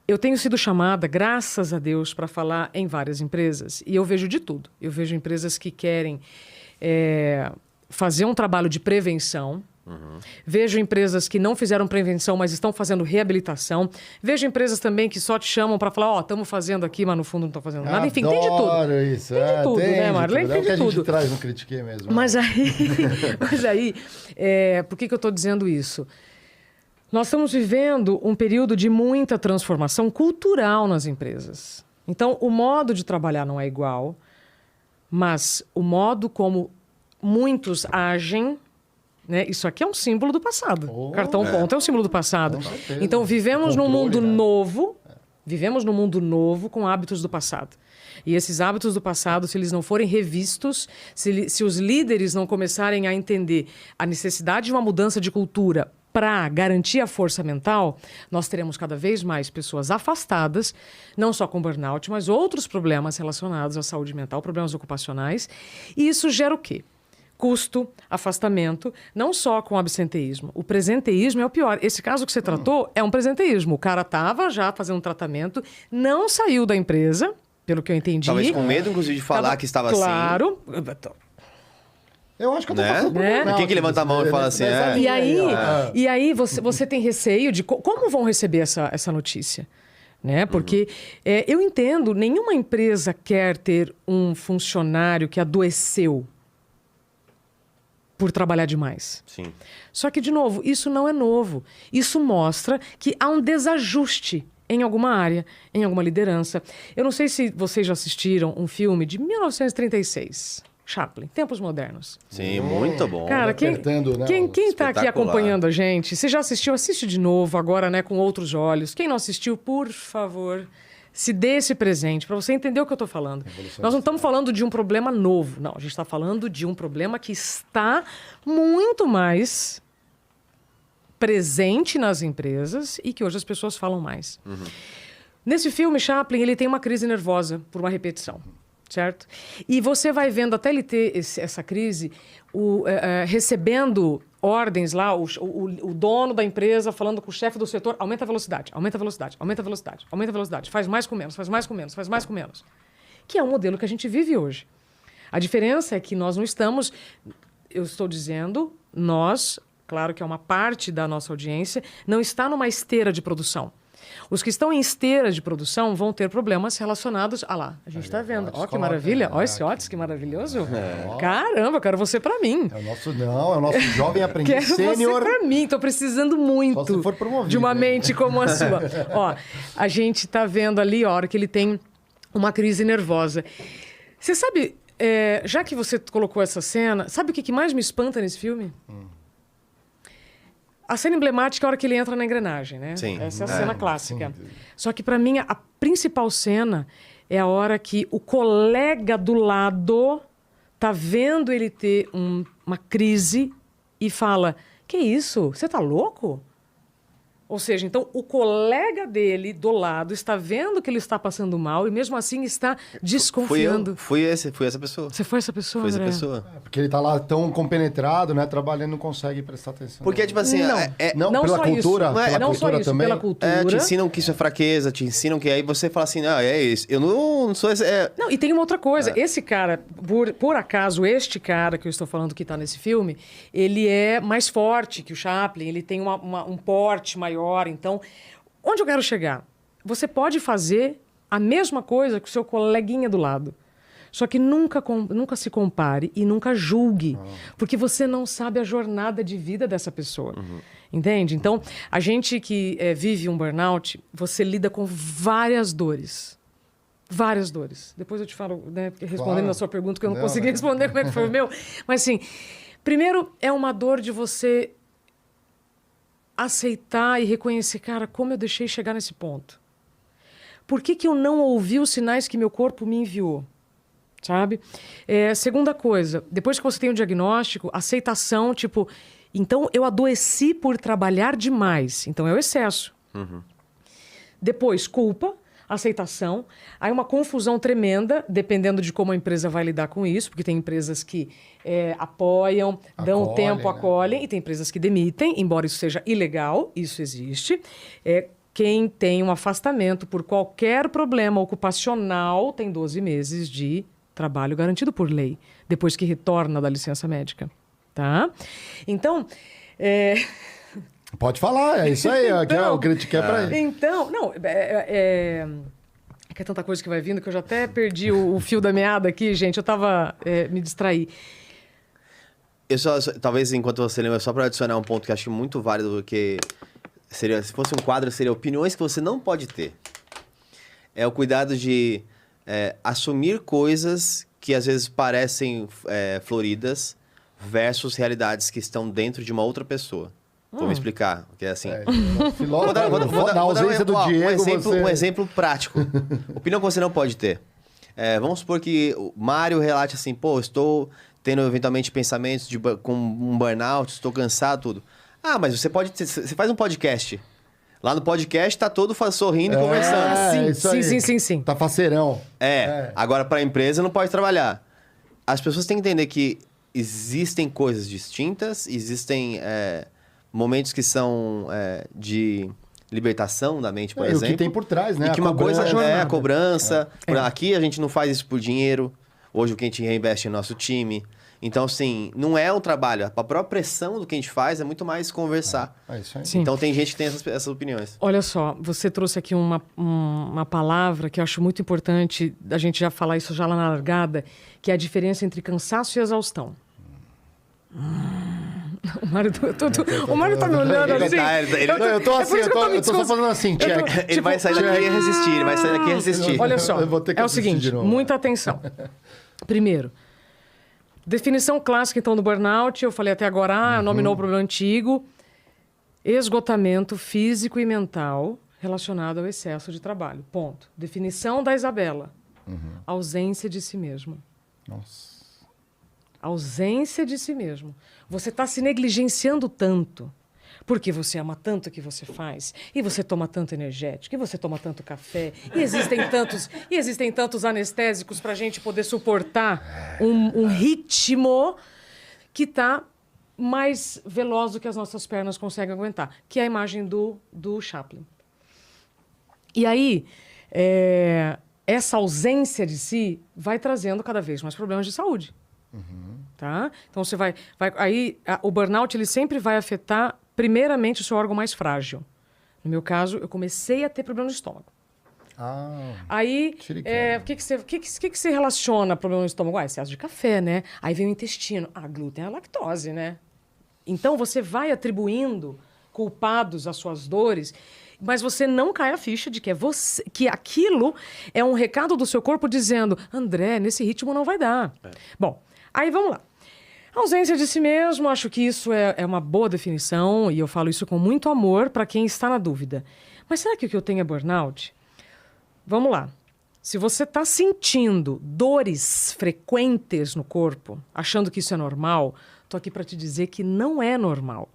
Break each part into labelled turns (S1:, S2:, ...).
S1: Eu tenho sido chamada, graças a Deus, para falar em várias empresas. E eu vejo de tudo. Eu vejo empresas que querem fazer um trabalho de prevenção. Vejo empresas que não fizeram prevenção, mas estão fazendo reabilitação. Vejo empresas também que só te chamam para falar, estamos fazendo aqui, mas no fundo não estão fazendo nada. Enfim, tem de tudo.
S2: Isso.
S1: Tem de tudo, né, Marlene? Tem de tudo.
S2: É o que a gente traz no Critiquei mesmo.
S1: Mas aí, por que eu estou dizendo isso? Nós estamos vivendo um período de muita transformação cultural nas empresas. Então, o modo de trabalhar não é igual, mas o modo como muitos agem, né? Isso aqui é um símbolo do passado. Cartão ponto é um símbolo do passado. Então, vivemos num mundo novo, vivemos num mundo novo com hábitos do passado. E esses hábitos do passado, se eles não forem revistos, se os líderes não começarem a entender a necessidade de uma mudança de cultura para garantir a força mental, nós teremos cada vez mais pessoas afastadas, não só com burnout, mas outros problemas relacionados à saúde mental, problemas ocupacionais. E isso gera o quê? Custo, afastamento, não só com absenteísmo. O presenteísmo é o pior. Esse caso que você tratou é um presenteísmo. O cara estava já fazendo um tratamento, não saiu da empresa, pelo que eu entendi.
S3: Talvez com medo, inclusive, de falar que estava
S1: claro,
S3: assim.
S1: Claro.
S2: Eu acho que eu tô passando por burnout.
S3: Por que ele levanta a mão e fala assim?
S1: E aí você tem receio de como vão receber essa notícia? Né? Porque eu entendo, nenhuma empresa quer ter um funcionário que adoeceu por trabalhar demais.
S3: Sim.
S1: Só que, de novo, isso não é novo. Isso mostra que há um desajuste em alguma área, em alguma liderança. Eu não sei se vocês já assistiram um filme de 1936. Chaplin, Tempos Modernos.
S3: Sim, muito bom.
S1: Cara, quem está aqui acompanhando a gente, você já assistiu, assiste de novo agora, né, com outros olhos. Quem não assistiu, por favor, se dê esse presente, para você entender o que eu estou falando. Nós não estamos falando de um problema novo, não. A gente está falando de um problema que está muito mais presente nas empresas e que hoje as pessoas falam mais. Nesse filme, Chaplin, ele tem uma crise nervosa por uma repetição. Certo? E você vai vendo, até ele ter essa crise, recebendo ordens lá, o dono da empresa falando com o chefe do setor, aumenta a velocidade, aumenta a velocidade, aumenta a velocidade, aumenta a velocidade, faz mais com menos, faz mais com menos, faz mais com menos. Que é um modelo que a gente vive hoje. A diferença é que nós não estamos, eu estou dizendo, nós, claro que é uma parte da nossa audiência, não está numa esteira de produção. Os que estão em esteira de produção vão ter problemas relacionados... Ah lá, a gente está vendo. Ó, que maravilha. Ó, esse Otis, que maravilhoso. Caramba, eu quero você para mim.
S2: É o nosso jovem aprendiz sênior.
S1: Quero você para mim. Estou precisando muito
S2: Só se for promovido,
S1: de uma mente como a sua. Ó, a gente está vendo ali a hora que ele tem uma crise nervosa. Você sabe, já que você colocou essa cena, sabe o que mais me espanta nesse filme? A cena emblemática é a hora que ele entra na engrenagem, né?
S3: Sim.
S1: Essa é a cena clássica. Sim. Só que, para mim, a principal cena é a hora que o colega do lado tá vendo ele ter uma crise e fala, que isso? Você tá louco? Ou seja, então, o colega dele do lado está vendo que ele está passando mal e, mesmo assim, está desconfiando.
S3: Fui essa pessoa.
S1: Você foi essa pessoa,
S3: Foi essa
S1: André?
S3: pessoa.
S2: Porque ele tá lá tão compenetrado, né? Trabalhando, não consegue prestar atenção.
S3: Porque, tipo assim...
S2: Não
S1: não
S2: pela
S1: só
S2: cultura,
S1: isso.
S2: pela
S1: Não
S2: cultura
S1: só isso,
S2: também.
S1: pela cultura.
S3: te ensinam que isso é fraqueza, te ensinam que... Aí você fala assim, é isso. Eu não sou esse...
S1: Não, e tem uma outra coisa. Esse cara, por acaso, este cara que eu estou falando que está nesse filme, ele é mais forte que o Chaplin, ele tem um porte maior. Então, onde eu quero chegar? Você pode fazer a mesma coisa que o seu coleguinha do lado. Só que nunca se compare e nunca julgue, porque você não sabe a jornada de vida dessa pessoa. Entende? Então, a gente que vive um burnout, você lida com várias dores. Várias dores. Depois eu te falo, né, respondendo a sua pergunta, que eu não consegui responder como é que foi o meu. Mas, assim, primeiro é uma dor de você aceitar e reconhecer, cara, como eu deixei chegar nesse ponto. Por que eu não ouvi os sinais que meu corpo me enviou? Sabe? Segunda coisa, depois que você tem o diagnóstico, aceitação, tipo, então eu adoeci por trabalhar demais. Então é o excesso. Depois, culpa, aceitação. Aí uma confusão tremenda, dependendo de como a empresa vai lidar com isso, porque tem empresas que apoiam, dão tempo, acolhem, e tem empresas que demitem, embora isso seja ilegal, isso existe. quem tem um afastamento por qualquer problema ocupacional tem 12 meses de trabalho garantido por lei, depois que retorna da licença médica, tá? Então,
S2: Pode falar, é isso aí. O critiquei pra ele.
S1: Então, não, é que é tanta coisa que vai vindo que eu já até perdi o fio da meada aqui, gente. Eu tava... me distraí.
S3: Talvez, enquanto você lembra, só para adicionar um ponto que eu acho muito válido, que seria, se fosse um quadro, seria opiniões que você não pode ter. É o cuidado de assumir coisas que às vezes parecem floridas versus realidades que estão dentro de uma outra pessoa. Vou me explicar, porque é assim...
S2: Na ausência do Diego,
S3: um exemplo prático. Opinião que você não pode ter. Vamos supor que o Mário relate assim, pô, estou tendo eventualmente pensamentos com um burnout, estou cansado, tudo. Ah, mas você faz um podcast. Lá no podcast tá todo sorrindo e conversando.
S1: Sim.
S2: Tá faceirão.
S3: Agora para a empresa não pode trabalhar. As pessoas têm que entender que existem coisas distintas, existem momentos que são de libertação da mente, por exemplo.
S2: E o que tem por trás, né?
S3: E que uma coisa é a cobrança. Aqui a gente não faz isso por dinheiro. Hoje o que a gente reinveste é nosso time. Então, assim, não é um trabalho. A própria pressão do que a gente faz é muito mais conversar.
S2: Isso aí.
S1: Sim.
S3: Então, tem gente que tem essas opiniões.
S1: Olha só, você trouxe aqui uma palavra que eu acho muito importante a gente já falar isso já lá na largada, que é a diferença entre cansaço e exaustão. O Mário tá me olhando assim.
S2: Eu tô assim, eu tô só fazendo assim, check.
S3: Ele vai sair daqui e resistir,
S1: Olha só, é o seguinte, muita atenção. Primeiro, definição clássica, então, do burnout, eu falei até agora, nominou o problema antigo, esgotamento físico e mental relacionado ao excesso de trabalho. Ponto. Definição da Isabela, ausência de si mesmo.
S2: Nossa.
S1: Ausência de si mesmo. Você está se negligenciando tanto, porque você ama tanto o que você faz, e você toma tanto energético, e você toma tanto café, e existem tantos anestésicos para a gente poder suportar um ritmo que está mais veloz do que as nossas pernas conseguem aguentar, que é a imagem do Chaplin. E aí, essa ausência de si vai trazendo cada vez mais problemas de saúde. Tá? Então, você vai o burnout ele sempre vai afetar, primeiramente, o seu órgão mais frágil. No meu caso, eu comecei a ter problema no estômago. Aí, o que você relaciona problema no estômago? Excesso de café, né? Aí vem o intestino. Glúten é a lactose, né? Então, você vai atribuindo culpados às suas dores, mas você não cai a ficha de que aquilo é um recado do seu corpo dizendo, André, nesse ritmo não vai dar. Bom, aí vamos lá. Ausência de si mesmo, acho que isso é uma boa definição, e eu falo isso com muito amor para quem está na dúvida. Mas será que o que eu tenho é burnout? Vamos lá. Se você está sentindo dores frequentes no corpo, achando que isso é normal, estou aqui para te dizer que não é normal.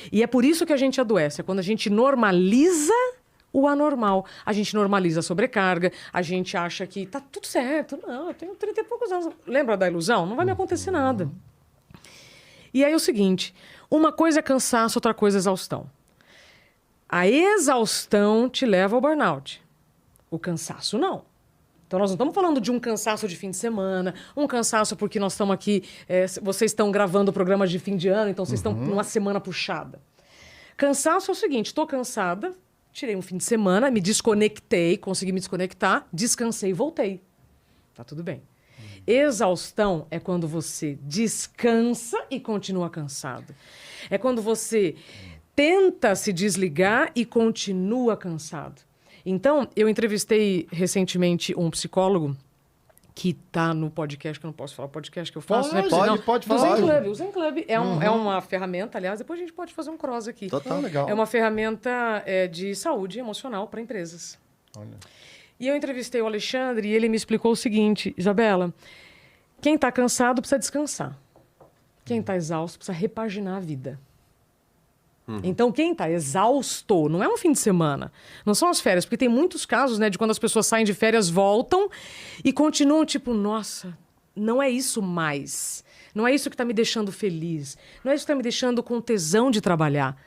S1: E é por isso que a gente adoece, é quando a gente normaliza o anormal. A gente normaliza a sobrecarga, a gente acha que tá tudo certo. Não, eu tenho 30 e poucos anos. Lembra da ilusão? Não vai me acontecer nada. E aí é o seguinte, uma coisa é cansaço, outra coisa é exaustão. A exaustão te leva ao burnout. O cansaço não. Então, nós não estamos falando de um cansaço de fim de semana, um cansaço porque nós estamos aqui, vocês estão gravando programas de fim de ano, então vocês estão numa semana puxada. Cansaço é o seguinte, estou cansada, tirei um fim de semana, me desconectei, consegui me desconectar, descansei e voltei. Tá tudo bem. Exaustão é quando você descansa e continua cansado. É quando você tenta se desligar e continua cansado. Então, eu entrevistei recentemente um psicólogo que está no podcast, que eu não posso falar o podcast que eu faço.
S2: Pode falar.
S1: O Zen Club é uma ferramenta, aliás, depois a gente pode fazer um cross aqui.
S3: Total.
S2: Legal.
S1: É uma ferramenta de saúde emocional para empresas.
S2: Olha.
S1: E eu entrevistei o Alexandre e ele me explicou o seguinte, Isabela, quem está cansado precisa descansar. Quem está exausto precisa repaginar a vida. Então, quem está exausto não é um fim de semana, não são as férias, porque tem muitos casos, né, de quando as pessoas saem de férias, voltam e continuam tipo, nossa, não é isso mais. Não é isso que está me deixando feliz. Não é isso que está me deixando com tesão de trabalhar.